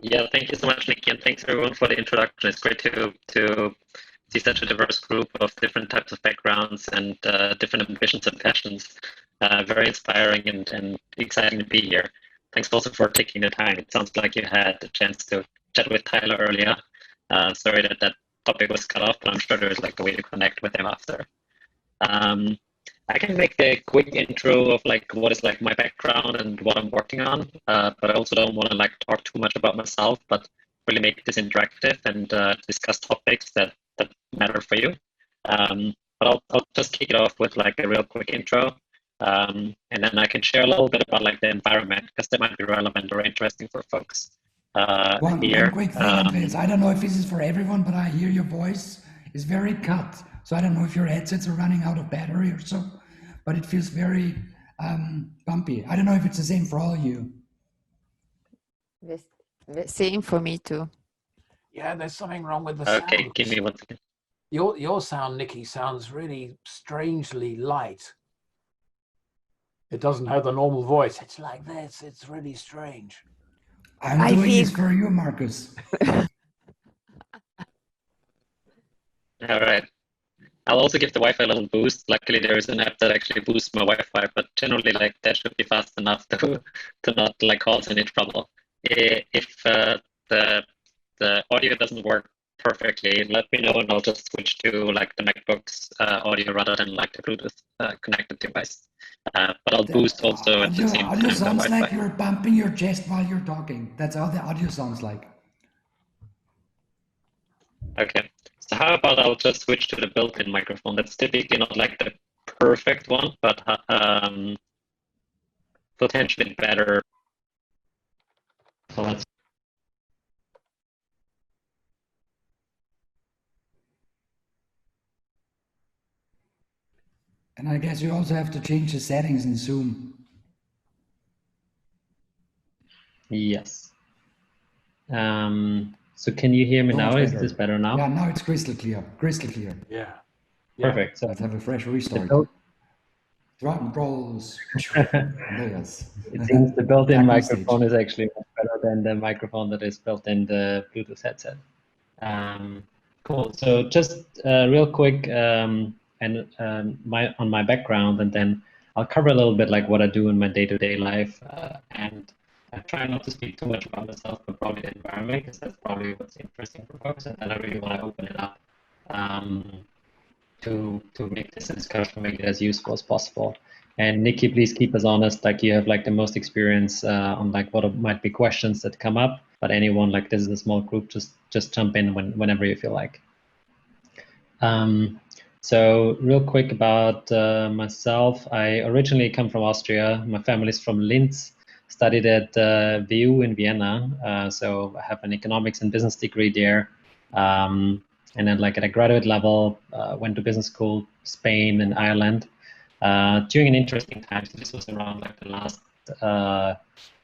Yeah, thank you so much, Nikki, and thanks everyone for the introduction. It's great to see such a diverse group of different types of backgrounds and different ambitions and passions. Very inspiring and exciting to be here. Thanks also for taking the time. It sounds like you had the chance to chat with Tyler earlier. Sorry that that topic was cut off, but I'm sure there's like a way to connect with him after. Um, I can make a quick intro of like what is like my background and what I'm working on, but I also don't want to like talk too much about myself, but really make this interactive and discuss topics that matter for you. But I'll just kick it off with like a real quick intro, and then I can share a little bit about like the environment because that might be relevant or interesting for folks One quick thing, Andreas. I don't know if this is for everyone, but I hear your voice is very cut. So I don't know if your headsets are running out of battery or so, but it feels very bumpy. I don't know if it's the same for all you. The same for me too. Yeah, there's something wrong with the sound. Okay, give me 1 second. Your sound, Nikki, sounds really strangely light. It doesn't have the normal voice. It's like this. It's really strange. I'm doing this for you, Marcus. All right. I'll also give the Wi-Fi a little boost. Luckily, there is an app that actually boosts my Wi-Fi, but generally, like that should be fast enough to not like cause any trouble. If the audio doesn't work perfectly, let me know, and I'll just switch to like the MacBook's audio rather than like the Bluetooth connected device. But I'll boost also at the same time. Audio sounds like you're bumping your chest while you're talking. That's how the audio sounds like. Okay. So how about I'll just switch to the built-in microphone? That's typically not like the perfect one, but potentially better. So let's. And I guess you also have to change the settings in Zoom. Yes. So can you hear me now? Is this better now? Yeah, now it's crystal clear. Crystal clear. Yeah. Perfect. So let's have a fresh restart. Drum rolls. It seems the built-in microphone is actually much better than the microphone that is built in the Bluetooth headset. Cool. So just real quick on my background, and then I'll cover a little bit like what I do in my day-to-day life, and I try not to speak too much about myself, but probably the environment, because that's probably what's interesting for folks, and then I really want to open it up to make this discussion, make it as useful as possible. And Nikki, please keep us honest. Like you have like the most experience on like what might be questions that come up. But anyone, like this is a small group, just jump in whenever you feel like. So real quick about myself. I originally come from Austria. My family's from Linz. Studied at WU in Vienna. So I have an economics and business degree there. And then like at a graduate level, went to business school, Spain and Ireland. During an interesting time, so this was around like the last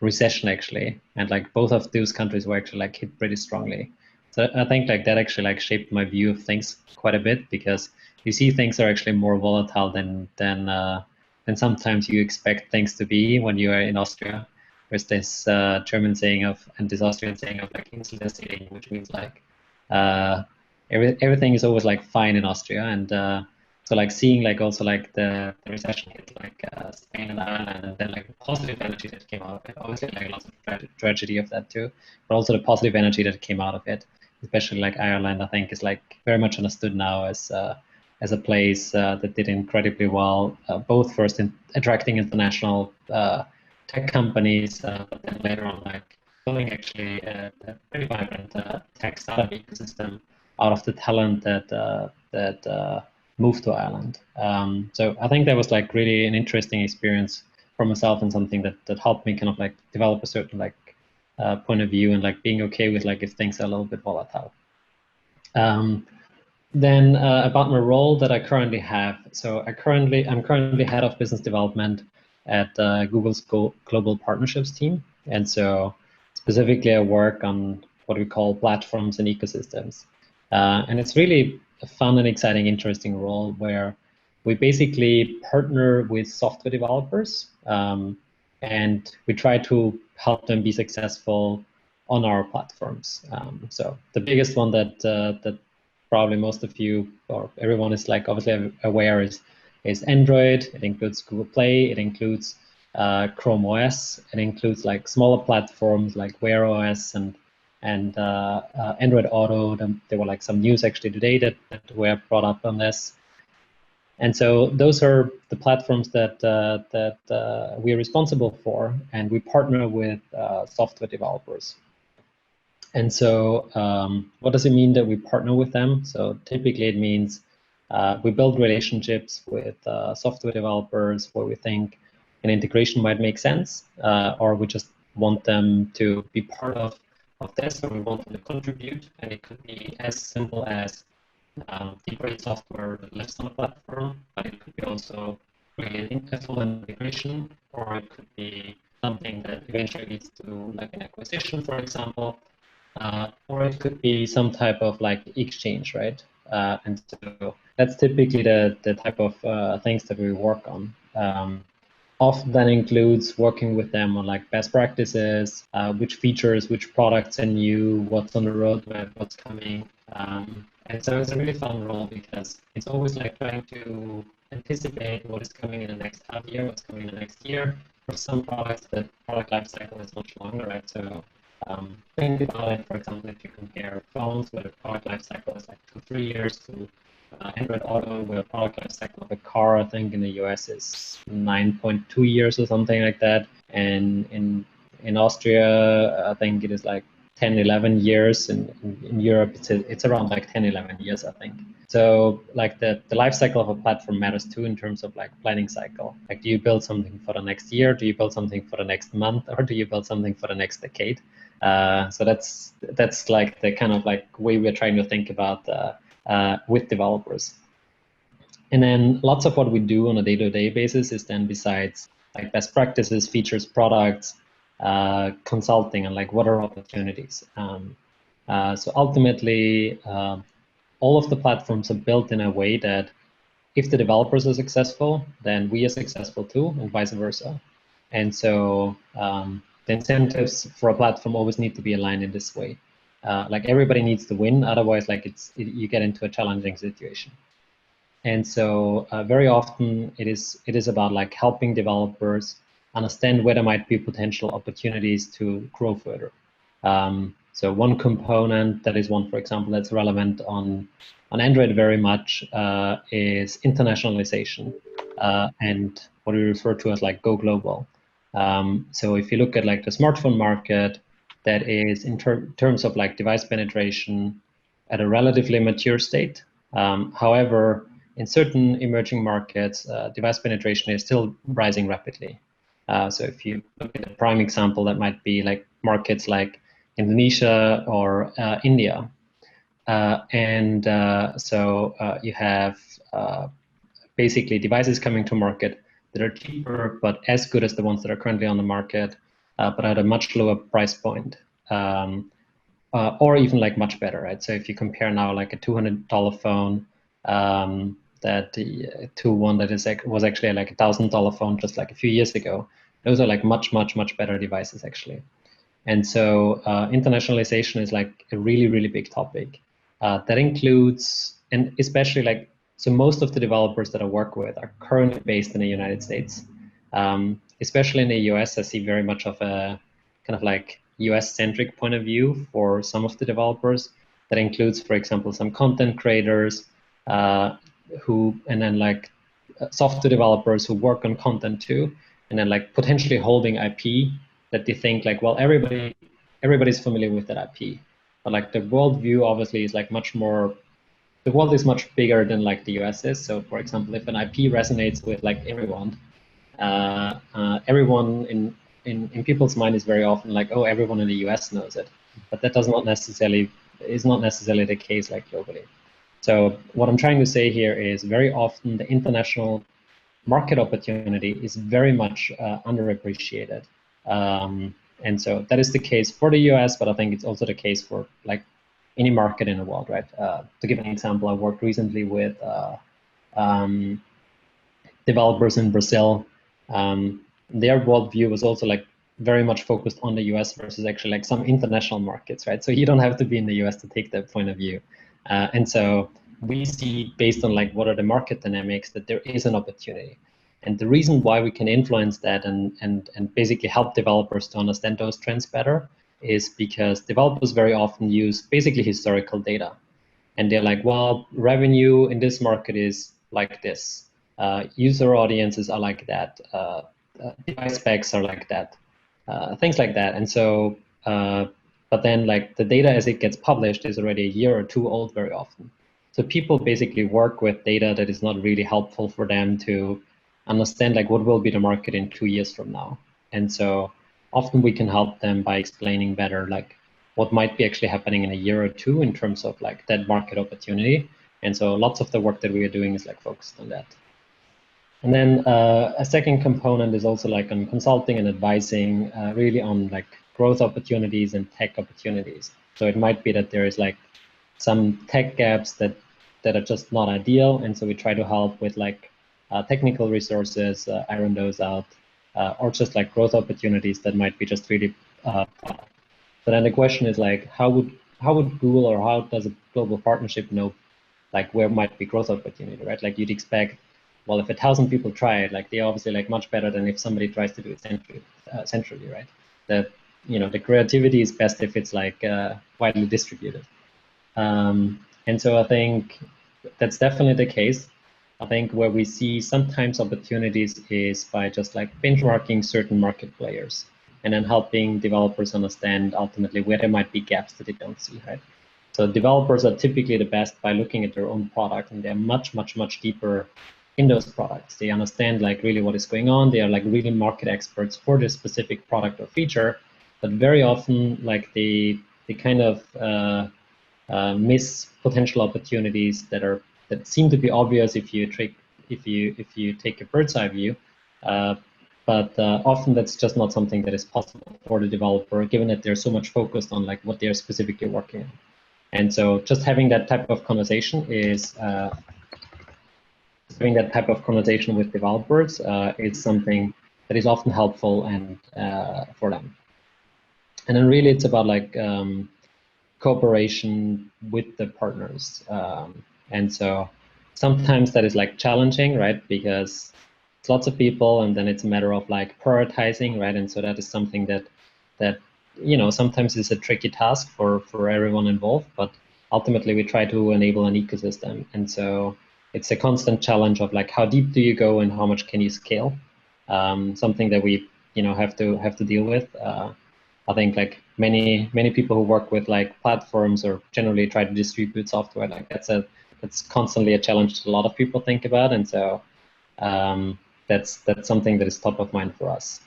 recession actually, and like both of those countries were actually like hit pretty strongly. So I think like that actually like shaped my view of things quite a bit, because you see things are actually more volatile than sometimes you expect things to be when you are in Austria. There's this German saying of, and this Austrian saying of like Inseln, which means like everything is always like fine in Austria, and so like seeing like also like the recession hit like Spain and Ireland, and then like the positive energy that came out of it. Obviously like lots of tragedy of that too, but also the positive energy that came out of it, especially like Ireland, I think is like very much understood now as a place that did incredibly well, both first in attracting international tech companies, but then later on like building actually a very vibrant tech startup ecosystem out of the talent that moved to Ireland. So I think that was like really an interesting experience for myself, and something that helped me kind of like develop a certain like point of view, and like being okay with like if things are a little bit volatile. Then about my role that I currently have. So I'm currently head of business development at Google's global partnerships team, and so specifically I work on what we call platforms and ecosystems. And it's really a fun and exciting, interesting role where we basically partner with software developers, and we try to help them be successful on our platforms. So the biggest one that probably most of you or everyone is like obviously aware is Android. It includes Google Play. It includes Chrome OS. It includes like smaller platforms like Wear OS and Android Auto. There were like some news actually today that were brought up on this. And so those are the platforms that we are responsible for, and we partner with software developers. And so what does it mean that we partner with them? So typically it means we build relationships with software developers where we think an integration might make sense, or we just want them to be part of this, or we want them to contribute. And it could be as simple as integrate software that lives on the platform, but it could be also creating a full integration, or it could be something that eventually leads to like an acquisition, for example. Or it could be some type of like exchange, right? And so that's typically the type of things that we work on. Often that includes working with them on like best practices, which features, which products are new, what's on the roadmap, what's coming. And so it's a really fun role because it's always like trying to anticipate what is coming in the next half year, what's coming in the next year. For some products, the product life cycle is much longer, right? So think about it, for example, if you compare phones where the product life cycle is like 2-3 years to Android Auto, where the product life cycle of a car, I think in the US is 9.2 years or something like that. And in Austria, I think it is like 10-11 years. In Europe, it's around like 10-11 years, I think. So like the life cycle of a platform matters too in terms of like planning cycle. Like, do you build something for the next year? Do you build something for the next month? Or do you build something for the next decade? So that's like the kind of like way we're trying to think about with developers. And then lots of what we do on a day-to-day basis is then, besides like best practices, features, products, consulting, and like what are opportunities. So ultimately, all of the platforms are built in a way that if the developers are successful, then we are successful too, and vice versa. And so the incentives for a platform always need to be aligned in this way. Like everybody needs to win, otherwise like you get into a challenging situation. And so very often it is about like helping developers understand where there might be potential opportunities to grow further. So one component that is one, for example, that's relevant on Android very much is internationalization and what we refer to as like go global. So if you look at like the smartphone market, that is in terms of like device penetration at a relatively mature state. However, in certain emerging markets, device penetration is still rising rapidly. So if you look at a prime example, that might be like markets like Indonesia or India. So you have basically devices coming to market that are cheaper, but as good as the ones that are currently on the market, but at a much lower price point. Or even like much better, right? So if you compare now like a $200 phone to one that was actually like $1,000 phone just like a few years ago, those are like much better devices actually. And so internationalization is like a really big topic that includes, and especially like, so most of the developers that I work with are currently based in the United States. Especially in the US, I see very much of a kind of like US-centric point of view for some of the developers. That includes, for example, some content creators and then like software developers who work on content too, and then like potentially holding IP that they think like, well, everybody's familiar with that IP, but like the worldview obviously is like much more. The world is much bigger than like the US is. So, for example, if an IP resonates with like everyone, everyone in people's mind is very often like, oh, everyone in the US knows it, but that is not necessarily the case like globally. So what I'm trying to say here is very often the international market opportunity is very much underappreciated. And so that is the case for the US, but I think it's also the case for like any market in the world, right? To give an example, I worked recently with developers in Brazil. Their worldview was also like very much focused on the US versus actually like some international markets, right? So you don't have to be in the US to take that point of view. And so we see, based on like what are the market dynamics, that there is an opportunity. And the reason why we can influence that and basically help developers to understand those trends better is because developers very often use basically historical data. And they're like, well, revenue in this market is like this. User audiences are like that. Device specs are like that. Things like that. And so, but then like the data as it gets published is already a year or two old very often. So people basically work with data that is not really helpful for them to understand like what will be the market in 2 years from now. And so often we can help them by explaining better like what might be actually happening in a year or two in terms of like that market opportunity. And so lots of the work that we are doing is like focused on that. And then a second component is also like on consulting and advising, really on like growth opportunities and tech opportunities. So it might be that there is like some tech gaps that are just not ideal. And so we try to help with like technical resources, iron those out, or just like growth opportunities that might be just really so then the question is like, how would Google or how does a global partnership know like where might be growth opportunity, right? Like you'd expect, well, if 1,000 people try it, like they're obviously like much better than if somebody tries to do it centrally, right? That, you know, the creativity is best if it's like widely distributed. And so I think that's definitely the case. I think where we see sometimes opportunities is by just like benchmarking certain market players and then helping developers understand ultimately where there might be gaps that they don't see, right? So developers are typically the best by looking at their own product, and they're much, much, much deeper in those products. They understand like really what is going on. They are like really market experts for this specific product or feature, but very often like they kind of miss potential opportunities that seem to be obvious if you take a bird's eye view. But often that's just not something that is possible for the developer, given that they're so much focused on like what they're specifically working on. And so just having that type of conversation is with developers is something that is often helpful and for them. And then really it's about like cooperation with the partners. And so sometimes that is like challenging, right? Because it's lots of people, and then it's a matter of like prioritizing, right? And so that is something that you know, sometimes is a tricky task for everyone involved, but ultimately we try to enable an ecosystem. And so it's a constant challenge of like, how deep do you go and how much can you scale? Something that we, you know, have to deal with. I think like many people who work with like platforms or generally try to distribute software, like that's constantly a challenge that a lot of people think about. And so that's something that is top of mind for us.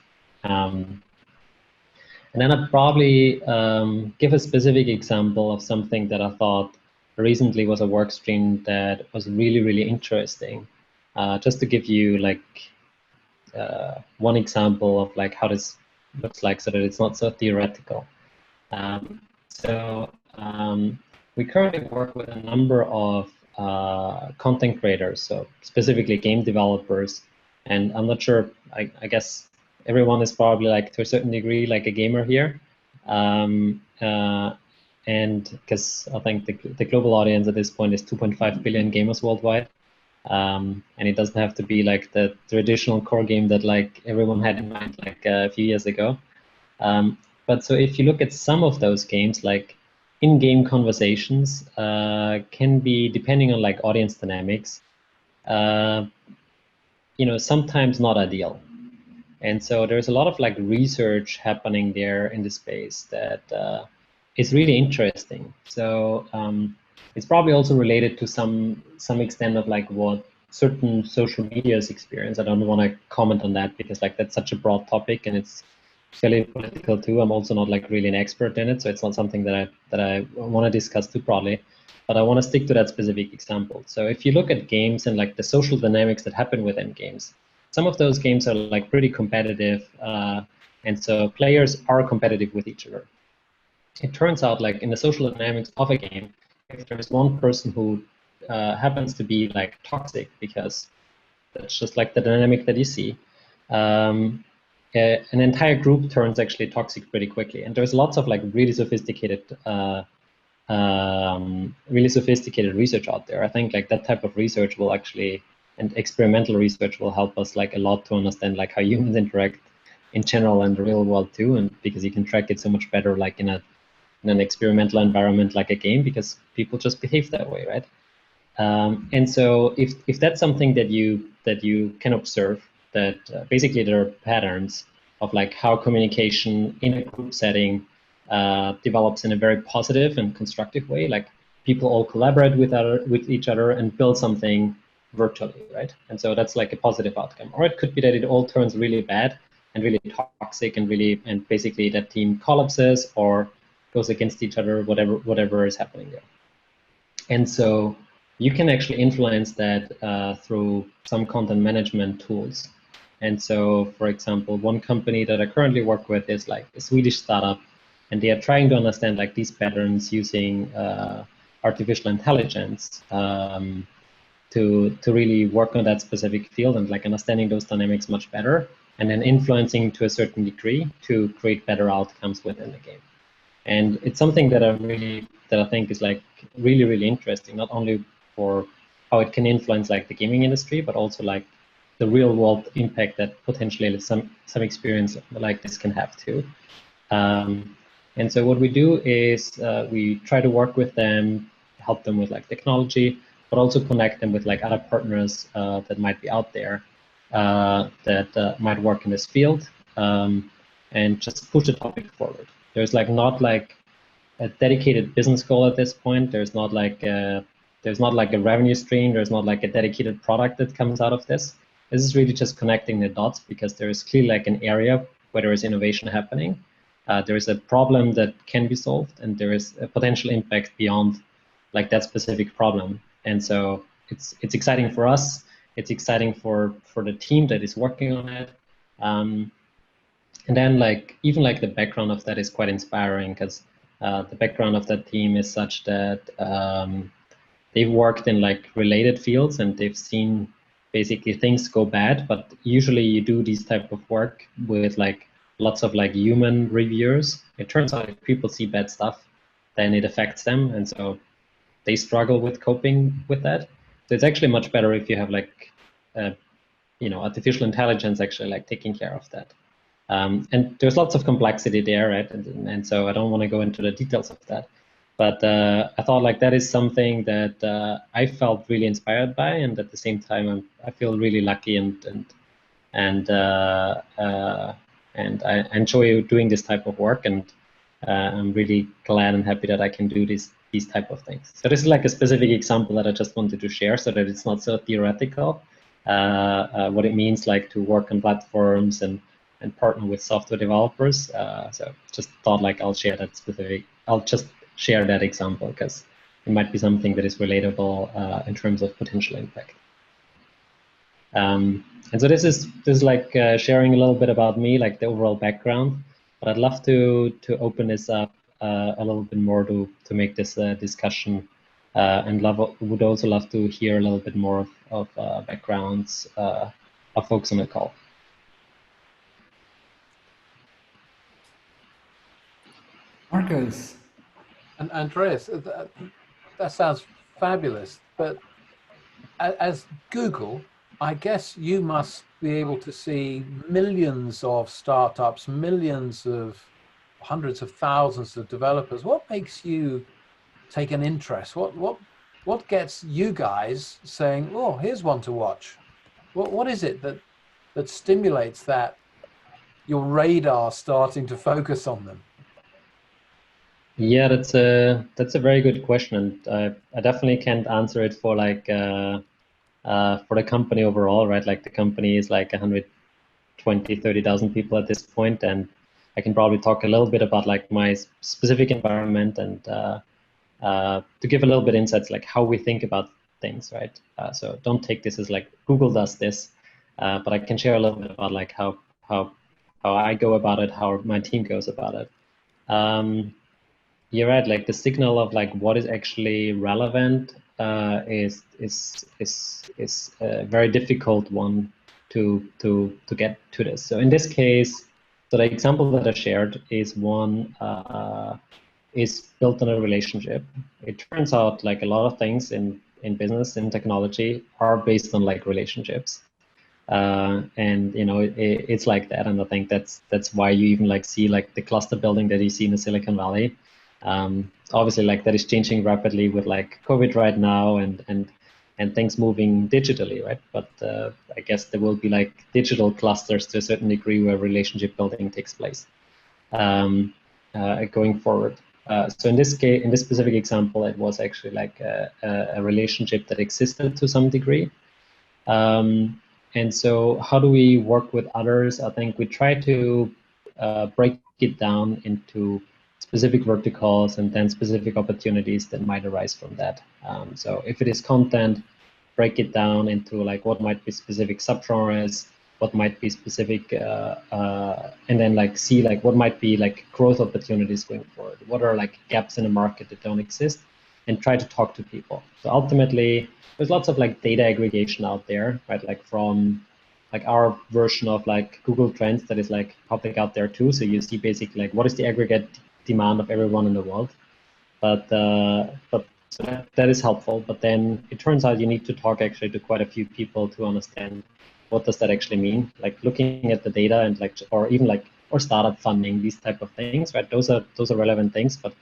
And then I'd probably give a specific example of something that I thought recently was a work stream that was really, really interesting. Just to give you like one example of like how this looks like so that it's not so theoretical. We currently work with a number of content creators, so specifically game developers. And I'm not sure, I guess everyone is probably like to a certain degree like a gamer here. And because I think the global audience at this point is 2.5 billion gamers worldwide. And it doesn't have to be like the traditional core game that like everyone had in mind like a few years ago. But so if you look at some of those games, like in-game conversations can be, depending on like audience dynamics, you know, sometimes not ideal. And so there's a lot of like research happening there in the space that is really interesting. So it's probably also related to some extent of like what certain social medias experience. I don't want to comment on that because like that's such a broad topic and it's fairly political too. I'm also not like really an expert in it, so it's not something that I want to discuss too broadly. But I want to stick to that specific example. So if you look at games and like the social dynamics that happen within games, some of those games are like pretty competitive, and so players are competitive with each other. It turns out like in the social dynamics of a game, if there's one person who happens to be like toxic, because that's just like the dynamic that you see, an entire group turns actually toxic pretty quickly. And there's lots of like really sophisticated research out there. I think like that type of research will actually, and experimental research will help us like a lot to understand like how humans interact in general and the real world too. And because you can track it so much better like in an experimental environment like a game, because people just behave that way, right? And so if that's something that you can observe, that basically there are patterns of like how communication in a group setting develops in a very positive and constructive way, like people all collaborate with each other and build something virtually, right? And so that's like a positive outcome. Or it could be that it all turns really bad and really toxic and basically that team collapses or goes against each other, whatever is happening there. And so you can actually influence that through some content management tools. And so, for example, one company that I currently work with is like a Swedish startup, and they are trying to understand like these patterns using artificial intelligence to really work on that specific field and like understanding those dynamics much better, and then influencing to a certain degree to create better outcomes within the game. And it's something that I think is like really interesting, not only for how it can influence like the gaming industry, but also like the real world impact that potentially some experience like this can have too. And so what we do is we try to work with them, help them with like technology, but also connect them with like other partners that might be out there that might work in this field, and just push the topic forward. There's like not like a dedicated business goal at this point. There's not like a revenue stream. There's not like a dedicated product that comes out of this. This is really just connecting the dots, because there is clearly like an area where there is innovation happening. There is a problem that can be solved, and there is a potential impact beyond like that specific problem. And so it's exciting for us. It's exciting for the team that is working on it. And then like even like the background of that is quite inspiring, because the background of that team is such that they've worked in like related fields and they've seen basically things go bad, but usually you do these type of work with like lots of like human reviewers. It turns out if people see bad stuff, then it affects them, and so they struggle with coping with that. So it's actually much better if you have like artificial intelligence actually like taking care of that. And there's lots of complexity there, right? And so I don't want to go into the details of that. But I thought like that is something that I felt really inspired by, and at the same time I feel really lucky and I enjoy doing this type of work, and I'm really glad and happy that I can do these type of things. So this is like a specific example that I just wanted to share, so that it's not so theoretical. What it means like to work on platforms and partner with software developers. So just thought like I'll just share that example, because it might be something that is relatable in terms of potential impact. And so this is like sharing a little bit about me, like the overall background. But I'd love to open this up a little bit more to make this discussion, and would also love to hear a little bit more of backgrounds of folks on the call. Marcus. And Andreas, that sounds fabulous. But as Google, I guess you must be able to see millions of startups, hundreds of thousands of developers. What makes you take an interest? What gets you guys saying, "Oh, here's one to watch"? What is it that stimulates that your radar starting to focus on them? Yeah, that's a very good question, and I definitely can't answer it for like for the company overall, right? Like the company is like 120, 30,000 people at this point, and I can probably talk a little bit about like my specific environment and to give a little bit insights like how we think about things, right? So don't take this as like Google does this, but I can share a little bit about like how I go about it, how my team goes about it. You're right. Like the signal of like what is actually relevant is a very difficult one to get to this. So in this case, so the example that I shared is one is built on a relationship. It turns out like a lot of things in business, in technology, are based on like relationships. And you know, it's like that, and I think that's why you even like see like the cluster building that you see in the Silicon Valley. Obviously, like that is changing rapidly with like COVID right now, and things moving digitally, right? But I guess there will be like digital clusters to a certain degree where relationship building takes place going forward. So in this case, in this specific example, it was actually like a relationship that existed to some degree. And so how do we work with others? I think we try to break it down into specific verticals and then specific opportunities that might arise from that. So if it is content, break it down into like what might be specific subgenres, what might be specific, and then like see like what might be like growth opportunities going forward. What are like gaps in the market that don't exist, and try to talk to people. So ultimately, there's lots of like data aggregation out there, right? Like from like our version of like Google Trends that is like public out there too. So you see basically like what is the aggregate demand of everyone in the world. But so that is helpful. But then it turns out you need to talk actually to quite a few people to understand what does that actually mean. Like looking at the data and like, or even like, or startup funding, these type of things, right? Those are relevant things. But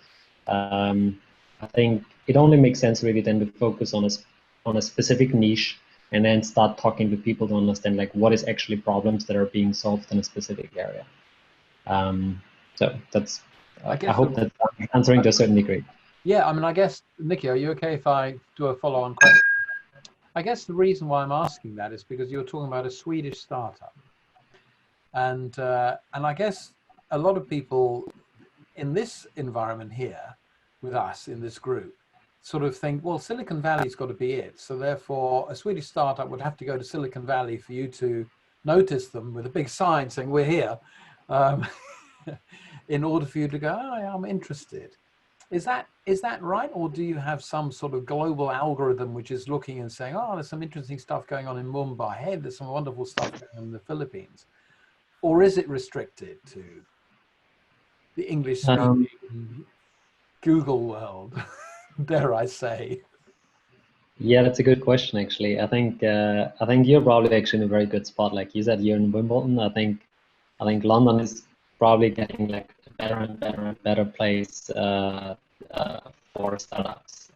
I think it only makes sense really then to focus on a specific niche and then start talking to people to understand like what is actually problems that are being solved in a specific area. So that's, I hope that's answering to a certain degree. Yeah, I mean, I guess, Nikki, are you okay if I do a follow-on question? I guess the reason why I'm asking that is because you're talking about a Swedish startup. And I guess a lot of people in this environment here with us in this group sort of think, well, Silicon Valley's got to be it. So therefore, a Swedish startup would have to go to Silicon Valley for you to notice them with a big sign saying, we're here, in order for you to go, oh, yeah, I'm interested. Is that right? Or do you have some sort of global algorithm which is looking and saying, oh, there's some interesting stuff going on in Mumbai. Hey, there's some wonderful stuff going on in the Philippines. Or is it restricted to the English-speaking Google world, dare I say? Yeah, that's a good question, actually. I think you're probably actually in a very good spot. Like you said, you're in Wimbledon. I think London is probably getting like a better and better and better place for startups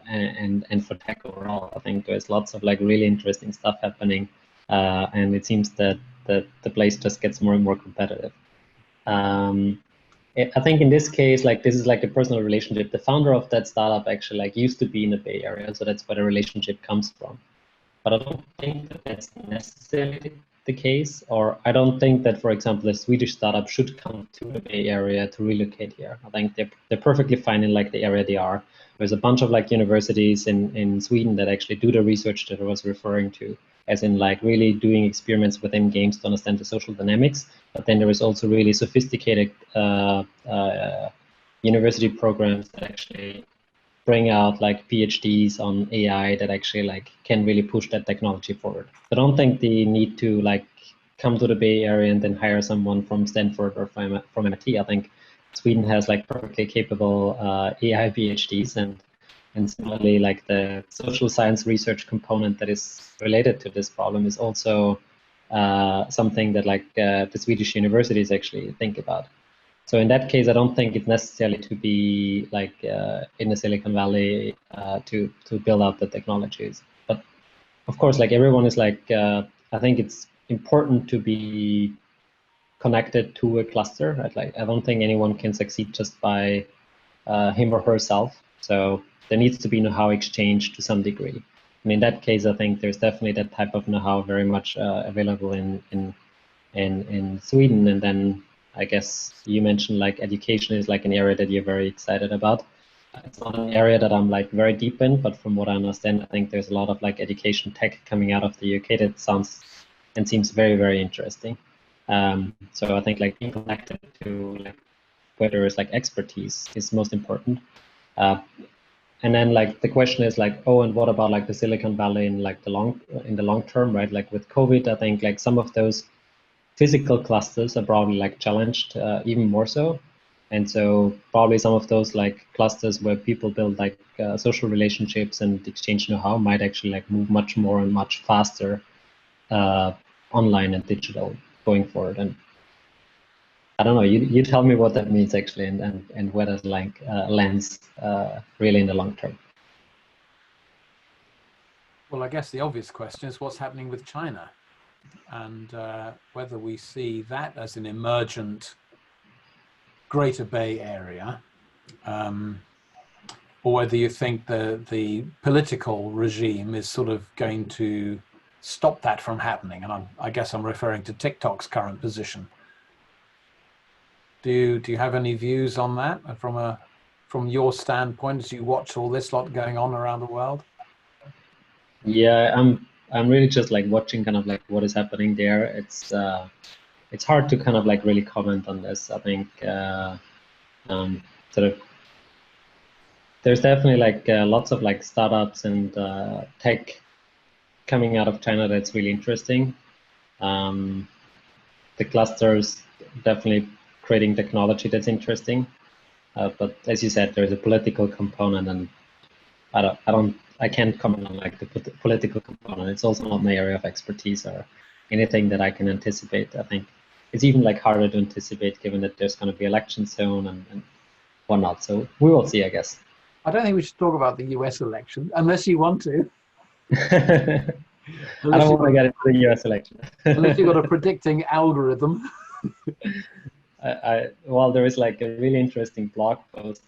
and for tech overall. I think there's lots of like really interesting stuff happening, and it seems that the place just gets more and more competitive. I think in this case, like this is like a personal relationship. The founder of that startup actually like used to be in the Bay Area, so that's where the relationship comes from. But I don't think that that's necessarily the case, or I don't think that, for example, a Swedish startup should come to the Bay Area to relocate here. I think they're perfectly fine in like the area they are. There's a bunch of like universities in Sweden that actually do the research that I was referring to, as in like really doing experiments within games to understand the social dynamics. But then there is also really sophisticated university programs that actually bring out like PhDs on AI that actually like can really push that technology forward. I don't think they need to like come to the Bay Area and then hire someone from Stanford or from MIT. I think Sweden has like perfectly capable AI PhDs, and similarly like the social science research component that is related to this problem is also something that like the Swedish universities actually think about. So in that case, I don't think it's necessarily to be like in the Silicon Valley to build out the technologies. But of course, like everyone is like, I think it's important to be connected to a cluster. Right? Like I don't think anyone can succeed just by him or herself. So there needs to be know-how exchange to some degree. And in that case, I think there's definitely that type of know-how very much available in Sweden. And then I guess you mentioned like education is like an area that you're very excited about. It's not an area that I'm like very deep in, but from what I understand, I think there's a lot of like education tech coming out of the UK that sounds and seems very, very interesting. So I think like being connected to like where there is like expertise is most important. and then like the question is like, oh, and what about like the Silicon Valley in like the long term, right? Like with COVID, I think like some of those physical clusters are probably like challenged even more so. And so probably some of those like clusters where people build like social relationships and exchange know-how might actually like move much more and much faster online and digital going forward. And I don't know, you tell me what that means actually, and where does like lands really in the long term. Well, I guess the obvious question is what's happening with China, and whether we see that as an emergent Greater Bay Area, or whether you think the political regime is sort of going to stop that from happening. And I guess I'm referring to TikTok's current position. Do you have any views on that from your standpoint as you watch all this lot going on around the world? Yeah, I'm really just like watching kind of like what is happening there. It's hard to kind of like really comment on this. I think sort of there's definitely like lots of like startups and tech coming out of China that's really interesting. The clusters definitely creating technology that's interesting, but as you said, there's a political component, and I can't comment on like the political component. It's also not my area of expertise or anything that I can anticipate. I think it's even like harder to anticipate given that there's going to be elections soon and whatnot. So we will see, I guess. I don't think we should talk about the US election unless you want to. I don't want to get into the US election. Unless you've got a predicting algorithm. Well, there is like a really interesting blog post.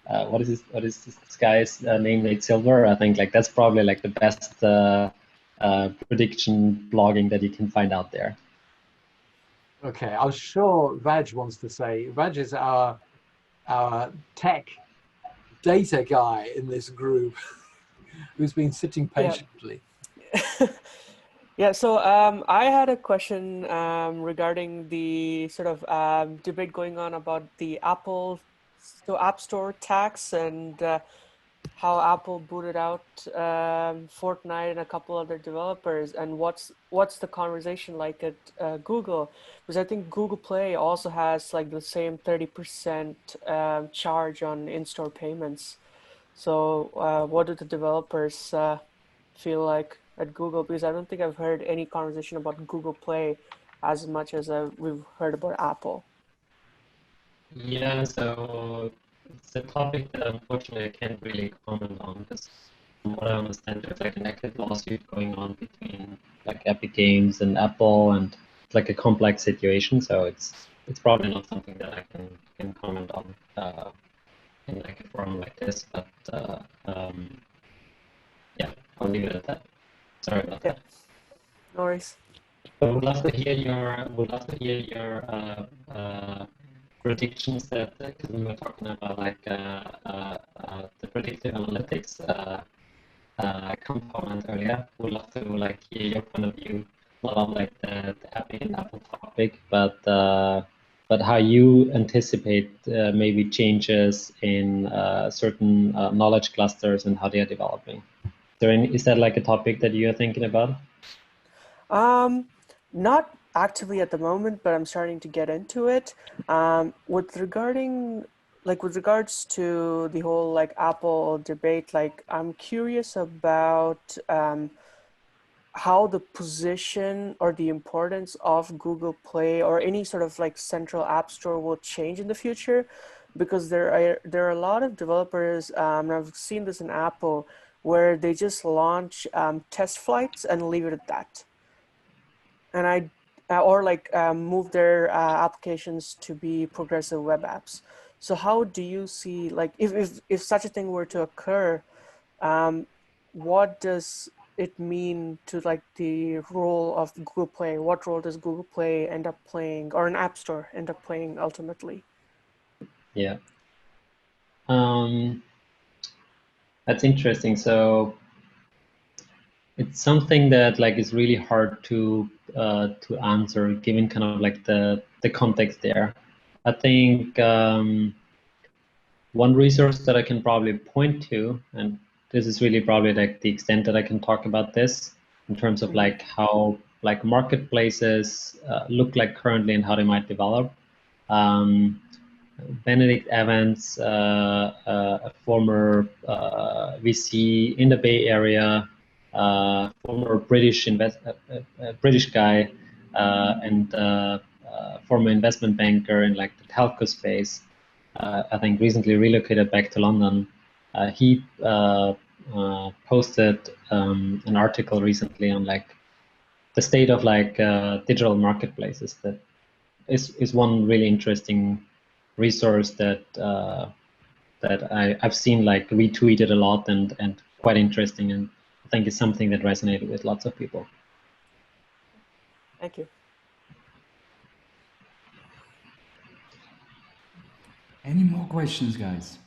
What is this guy's name? Nate Silver. I think like that's probably like the best prediction blogging that you can find out there. Okay, I'm sure Vaj wants to say. Vaj is our tech data guy in this group, who's been sitting patiently. Yeah. Yeah, so I had a question regarding the sort of debate going on about the App Store tax and how Apple booted out Fortnite and a couple other developers, and what's the conversation like at Google? Because I think Google Play also has like the same 30% charge on in-store payments. So what do the developers feel like at Google? Because I don't think I've heard any conversation about Google Play as much as we've heard about Apple. Yeah, so it's a topic that unfortunately I can't really comment on because from what I understand, there's like an active lawsuit going on between like Epic Games and Apple, and it's like a complex situation. So it's probably not something that I can comment on in like a forum like this. But yeah, I'll leave it at that. Sorry about that. No worries. But would love to hear your predictions that because we were talking about like the predictive analytics component earlier. Would love to like hear your point of view, not on like the Epic and Apple topic, but how you anticipate maybe changes in certain knowledge clusters and how they are developing. Is that like a topic that you are thinking about? Not actively at the moment, but I'm starting to get into it. With regards to the whole like Apple debate, like I'm curious about how the position or the importance of Google Play or any sort of like central app store will change in the future, because there are a lot of developers, and I've seen this in Apple, where they just launch test flights and leave it at that. And move their applications to be progressive web apps. So how do you see, like, if such a thing were to occur, what does it mean to like the role of Google Play? What role does Google Play end up playing, or an app store end up playing ultimately? Yeah. That's interesting. So it's something that like is really hard to answer given kind of like the context there. I think one resource that I can probably point to, and this is really probably like the extent that I can talk about this in terms of like how like marketplaces look like currently and how they might develop. Benedict Evans, a former VC in the Bay Area, former British guy, and former investment banker in like the telco space. I think recently relocated back to London. He posted an article recently on like the state of like digital marketplaces. That is one really interesting resource that I've seen like retweeted a lot and quite interesting, and I think it's something that resonated with lots of people. Thank you. Any more questions, guys?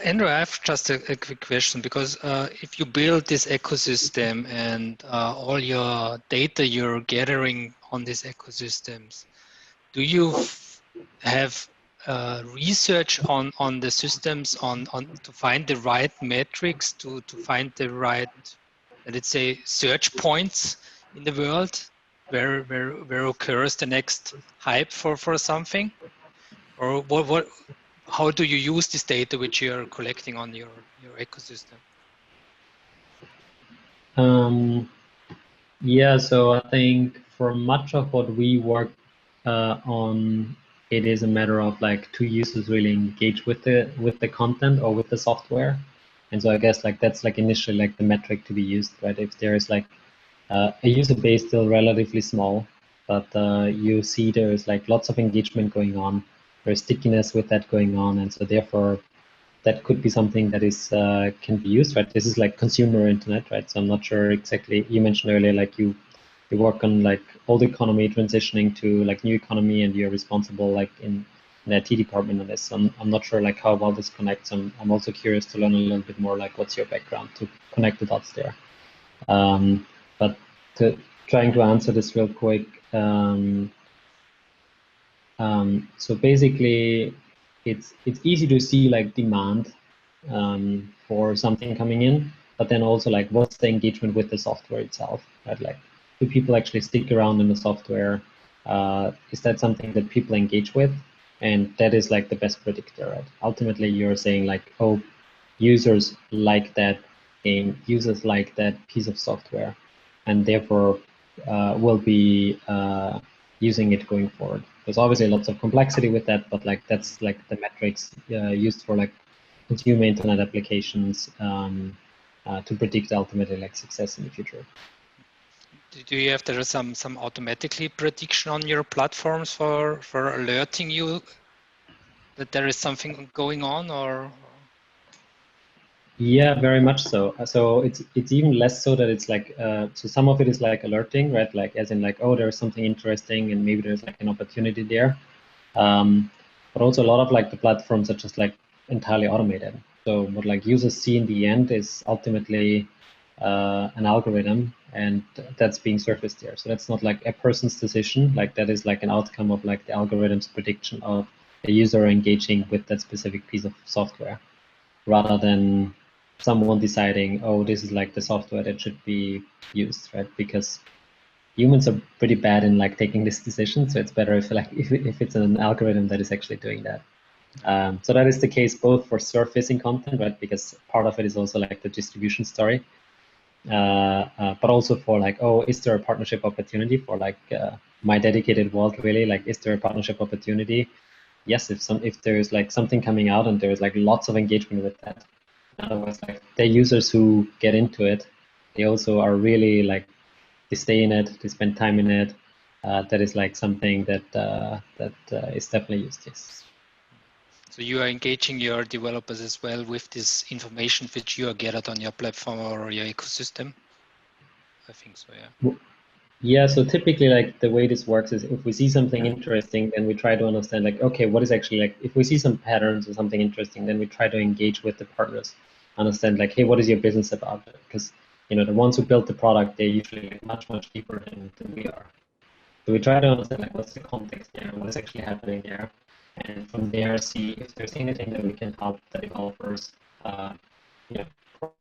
Andrew, I have just a quick question, because if you build this ecosystem and all your data you're gathering on these ecosystems, do you have research on the systems on to find the right metrics to find the right, let's say, search points in the world where occurs the next hype for something? Or how do you use this data which you're collecting on your ecosystem? Yeah, so I think for much of what we work on, it is a matter of like two users really engage with the content or with the software, and so I guess like that's like initially like the metric to be used, right? If there is like a user base still relatively small, but you see there is like lots of engagement going on, there's stickiness with that going on, and so therefore that could be something that is can be used, right? This is like consumer internet, right? So I'm not sure exactly. You mentioned earlier like you work on like old economy transitioning to like new economy, and you're responsible like in the IT department on this. So I'm not sure like how well this connects. I'm also curious to learn a little bit more like what's your background to connect the dots there. But trying to answer this real quick. So basically, it's easy to see like demand for something coming in, but then also like what's the engagement with the software itself, right? Like, do people actually stick around in the software? Is that something that people engage with? And that is like the best predictor, right? Ultimately, you're saying like, oh, users like that game, users like that piece of software, and therefore will be using it going forward. There's obviously lots of complexity with that, but like that's like the metrics used for like consumer internet applications to predict ultimately like success in the future. Do you have there some automatically prediction on your platforms for alerting you that there is something going on, or? Yeah, very much so. So it's even less so that it's like so some of it is like alerting, right? Like as in like, oh, there's something interesting and maybe there's like an opportunity there. But also a lot of like the platforms are just like entirely automated. So what like users see in the end is ultimately an algorithm, and that's being surfaced there. So that's not like a person's decision. Like that is like an outcome of like the algorithm's prediction of a user engaging with that specific piece of software, rather than someone deciding, oh, this is like the software that should be used, right? Because humans are pretty bad in like taking this decision, so it's better if like if it's an algorithm that is actually doing that. So that is the case both for surfacing content, right? Because part of it is also like the distribution story, but also for like, oh, is there a partnership opportunity for like my dedicated world really? Like, is there a partnership opportunity? Yes, if there's like something coming out and there's like lots of engagement with that. In other words, like the users who get into it, they also are really like, they stay in it, they spend time in it. That is like something that is definitely used. Yes. So you are engaging your developers as well with this information which you are gathered on your platform or your ecosystem? I think so, yeah. Yeah, so typically like the way this works is if we see something interesting, then we try to understand like, okay, what is actually like, if we see some patterns or something interesting, then we try to engage with the partners, understand like, hey, what is your business about? Because, you know, the ones who built the product, they're usually like much deeper than we are. So we try to understand like, what's the context there, what is actually happening there. and from there see if there's anything that we can help the developers you know,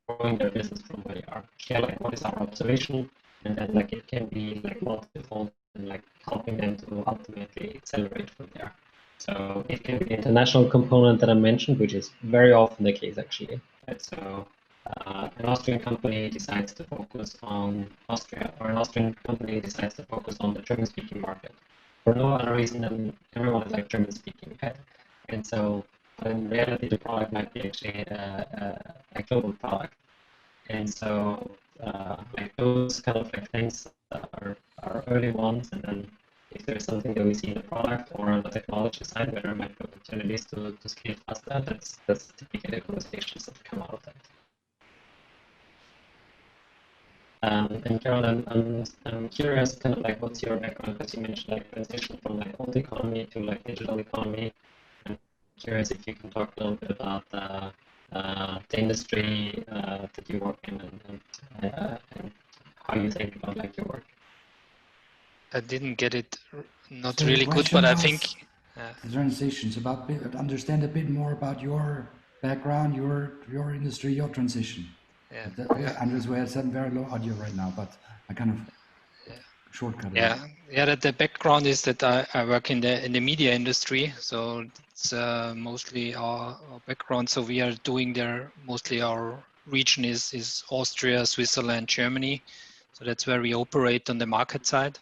growing their business from where they are. Share like what is our observation, and then like it can be like multiple and like helping them to ultimately accelerate from there. So it can be the international component that I mentioned, which is very often the case actually. Right? So an Austrian company decides to focus on Austria, or an Austrian company decides to focus on the German-speaking market for no other reason than everyone is like German-speaking, right? And so in reality, the product might be actually a global product. And so like those kind of like things are early ones, and then if there's something that we see in the product or on the technology side where there might be opportunities to scale faster, that's typically the conversations that come out of that. And Carol, I'm curious, kind of like, what's your background? Because you mentioned like transition from like old economy to like digital economy. I'm curious if you can talk a little bit about the industry that you work in and how you think about like your work. I didn't get it, not So the really good, question but I was think the transitions, about understand a bit more about your background, your industry, your transition. yeah. Andreas, we have some very low audio right now, but I kind of shortcut it. That the background is that I work in the media industry, so it's mostly our background. So we are doing there, mostly our region is Austria, Switzerland, Germany. So that's where we operate on the market side.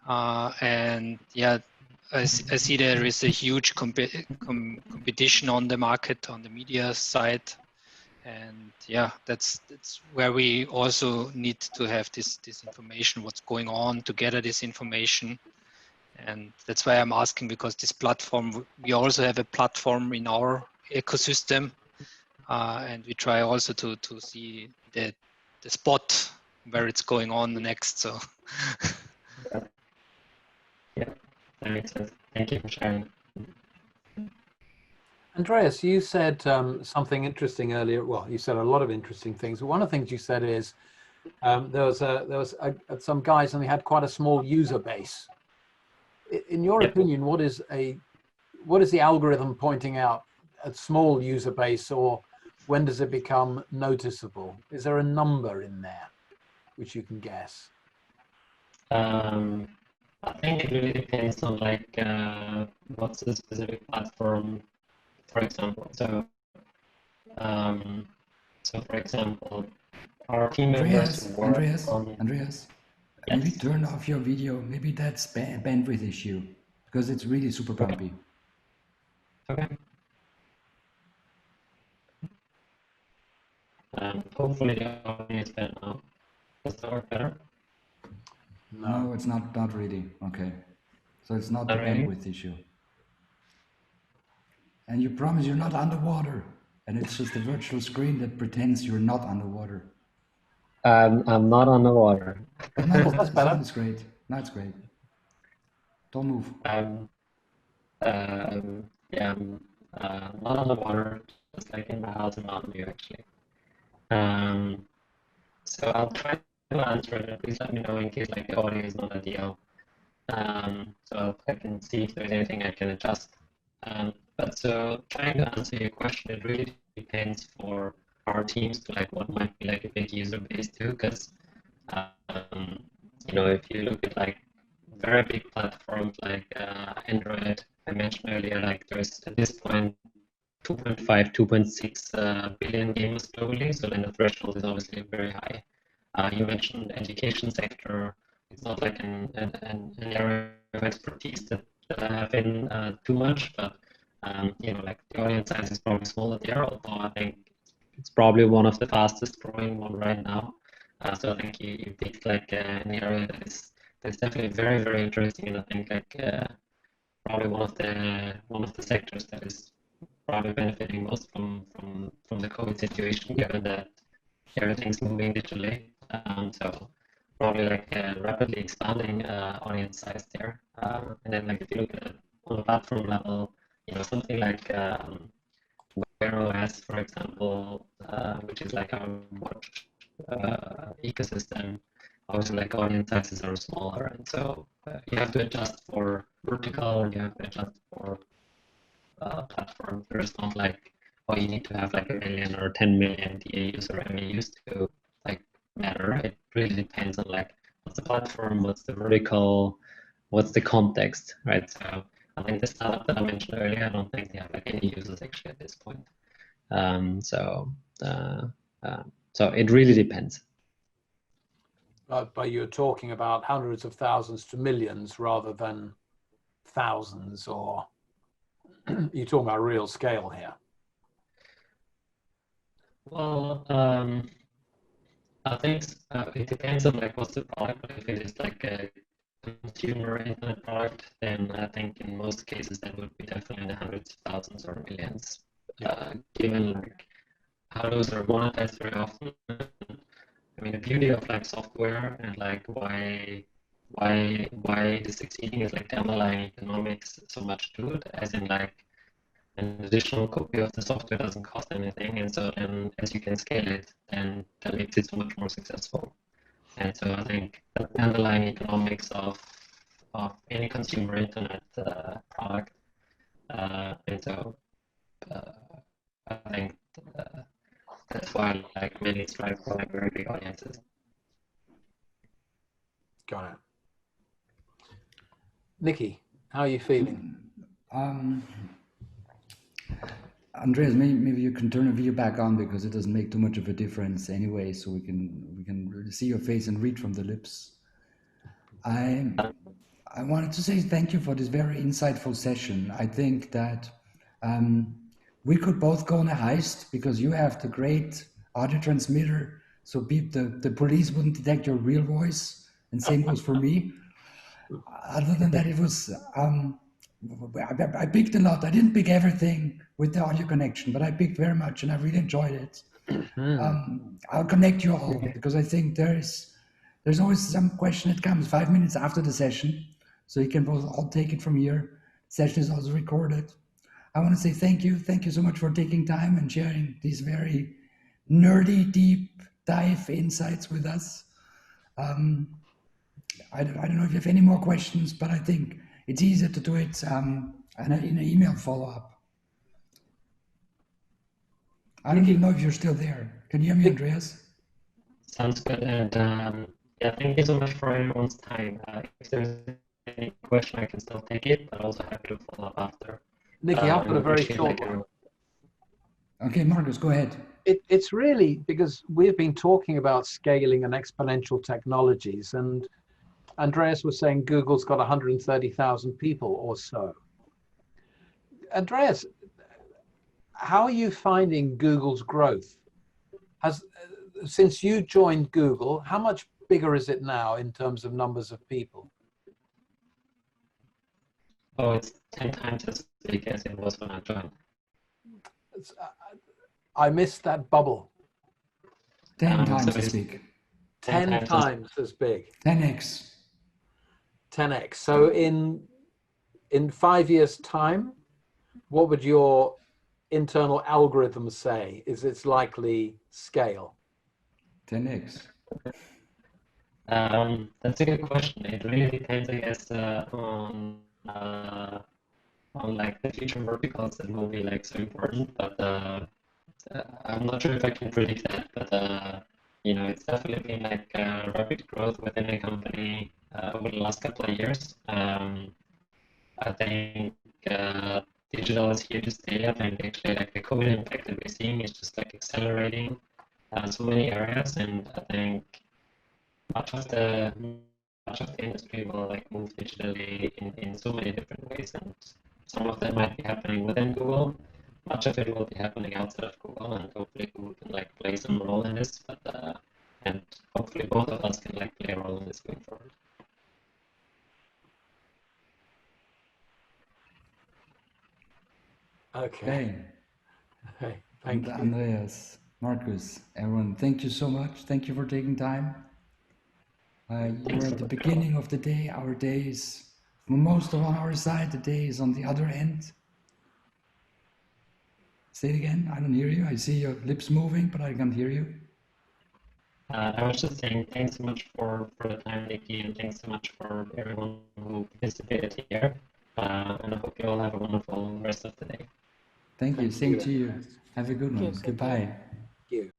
And yeah, I see there is a huge competition on the market on the media side. And yeah, that's where we also need to have this information, what's going on, to gather this information. And that's why I'm asking, because this platform, we also have a platform in our ecosystem, and we try also to see the spot where it's going on next. So yeah, that makes sense. Thank you for sharing. Andreas, you said something interesting earlier. Well, you said a lot of interesting things. One of the things you said is there was some guys and they had quite a small user base. In your opinion, what is the algorithm pointing out a small user base, or when does it become noticeable? Is there a number in there which you can guess? I think it really depends on like what's the specific platform, for example. So for example, our team members who work on... Andreas, yes. Maybe turn off your video. Maybe that's bandwidth issue, because it's really super bumpy. Okay. Hopefully the audio is better now. Does that work better? No, it's not really. Okay. So it's not the bandwidth issue. And you promise you're not underwater. And it's just a virtual screen that pretends you're not underwater. I'm not underwater. No, that's better. That's great. That's great. Don't move. Yeah, I'm not underwater, just like in my house in Mountain View, actually. So I'll try to answer it. Please let me know in case like the audio is not ideal. So I can see if there's anything I can adjust. But so trying to answer your question, it really depends for our teams to like what might be like a big user base too, because you know, if you look at like very big platforms like Android, I mentioned earlier, like there's at this point 2.5, 2.6 billion gamers globally, so then the threshold is obviously very high. You mentioned education sector. It's not like an area of expertise that I have in too much, but you know, like the audience size is probably smaller there, although I think it's probably one of the fastest growing one right now. So I think you picked like an area that's definitely very, very interesting, and I think like probably one of the sectors that is probably benefiting most from the COVID situation, given that everything's moving digitally. So probably like a rapidly expanding audience size there. And then like if you look at it on a platform level, you know, something like Wear OS, for example, which is like our watch ecosystem, obviously like audience sizes are smaller, and so you have to adjust for vertical, and you have to adjust for platform. There is not like, oh, you need to have like 1 million or 10 million DAUs or MAUs to like matter. It really depends on like what's the platform, what's the vertical, what's the context, right? So I think the startup that I mentioned earlier, I don't think they have like any users actually at this point. So it really depends. But you're talking about hundreds of thousands to millions rather than thousands, or you're talking about real scale here? Well, I think it depends on like what's the product. But if it is like a consumer internet product, then I think in most cases that would be definitely in the hundreds of thousands or millions. Given like how those are monetized very often. I mean, the beauty of like software and like why it is succeeding is like the underlying economics so much to it, as in like an additional copy of the software doesn't cost anything, and so then as you can scale it, then that makes it so much more successful. And so I think the underlying economics of any consumer internet product, and so I think that's why like many strive for like very big audiences. Got it. Nikki, how are you feeling? Andreas, maybe you can turn the video back on because it doesn't make too much of a difference anyway, so we can really see your face and read from the lips. I wanted to say thank you for this very insightful session. I think that we could both go on a heist because you have the great audio transmitter, so the police wouldn't detect your real voice, and same goes for me. Other than that, it was I picked a lot. I didn't pick everything with the audio connection, but I picked very much, and I really enjoyed it. I'll connect you all because I think there's always some question that comes 5 minutes after the session, so you can both all take it from here. The session is also recorded. I want to say thank you so much for taking time and sharing these very nerdy, deep dive insights with us. I don't know if you have any more questions, but I think it's easier to do it in an email follow-up. I don't even know if you're still there. Can you hear me, Andreas? Sounds good. And yeah, thank you so much for everyone's time. If there's any question, I can still take it, but also happy to follow up after. Nikki, I've got a very short one. Okay, Marcus, go ahead. It's really because we've been talking about scaling and exponential technologies, and Andreas was saying Google's got 130,000 people or so. Andreas, how are you finding Google's growth? Since you joined Google, how much bigger is it now in terms of numbers of people? Oh, it's 10 times as big as it was when I joined. I missed that bubble. 10 times as big. 10 times as big. 10x. 10x. So in 5 years' time, what would your internal algorithm say is its likely scale? 10x. That's a good question. It really depends, I guess, on like the future verticals that will be like so important. But I'm not sure if I can predict that. But you know, it's definitely been like rapid growth within a company over the last couple of years. I think digital is here to stay. I think actually like the COVID impact that we're seeing is just like accelerating so many areas, and I think much of the industry will like move digitally in so many different ways, and some of that might be happening within Google. Much of it will be happening outside of Google, and hopefully Google can like play some role in this. But and hopefully both of us can like play a role in this going forward. Okay. Hey, thank you. Andreas, Marcus, everyone, thank you so much. Thank you for taking time. You were at the beginning of the day. Our day is most on our side. The day is on the other end. Say it again. I don't hear you. I see your lips moving, but I can't hear you. I was just saying thanks so much for the time, Nikki, and thanks so much for everyone who participated here. And I hope you all have a wonderful rest of the day. Thank you. Thank Same you, to you. Andreas. Have a good one. Yes, thank you. Goodbye. Thank you.